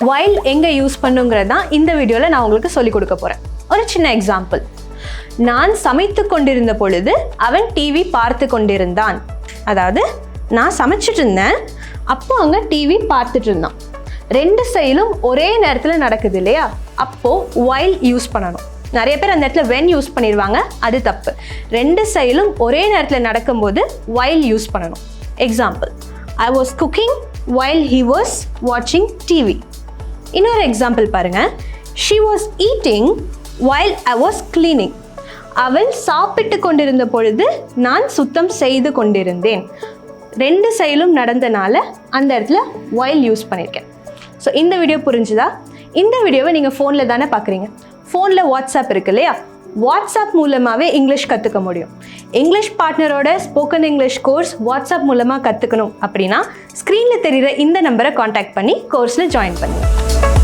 while எங்கே use பண்ணுங்கிறது தான் இந்த வீடியோவில் நான் உங்களுக்கு சொல்லிக் கொடுக்க போகிறேன். ஒரு சின்ன எக்ஸாம்பிள். நான் சமைத்து கொண்டிருந்த பொழுது அவன் டிவி பார்த்து கொண்டிருந்தான். அதாவது நான் சமைச்சிட்டு இருந்தேன், அப்போ அங்கே டிவி பார்த்துட்டு இருந்தான். ரெண்டு செயலும் ஒரே நேரத்தில் நடக்குது இல்லையா? அப்போது while யூஸ் பண்ணணும். நிறைய பேர் அந்த இடத்துல when யூஸ் பண்ணிடுவாங்க, அது தப்பு. ரெண்டு செயலும் ஒரே நேரத்தில் நடக்கும்போது while யூஸ் பண்ணணும். Example, I was cooking while he was watching TV. இன்னொரு எக்ஸாம்பிள் பாருங்க. She was eating while I was cleaning. அவள் சாப்பிட்டு கொண்டிருந்த பொழுது நான் சுத்தம் செய்து கொண்டிருந்தேன். ரெண்டு செயலும் நடந்தனால அந்த இடத்துல while யூஸ் பண்ணியிருக்கேன். ஸோ இந்த வீடியோ புரிஞ்சுதா? இந்த வீடியோவை நீங்கள் ஃபோனில் தானே பார்க்குறீங்க. ஃபோனில் வாட்ஸ்அப் இருக்கு இல்லையா? வாட்ஸ்அப் மூலமாகவே இங்கிலீஷ் கற்றுக்க முடியும். இங்கிலீஷ் பார்ட்னரோட ஸ்போக்கன் இங்கிலீஷ் கோர்ஸ் வாட்ஸ்அப் மூலமாக கற்றுக்கணும் அப்படின்னா ஸ்க்ரீனில் தெரிகிற இந்த நம்பரை காண்டாக்ட் பண்ணி கோர்ஸில் ஜாயின் பண்ணுங்கள்.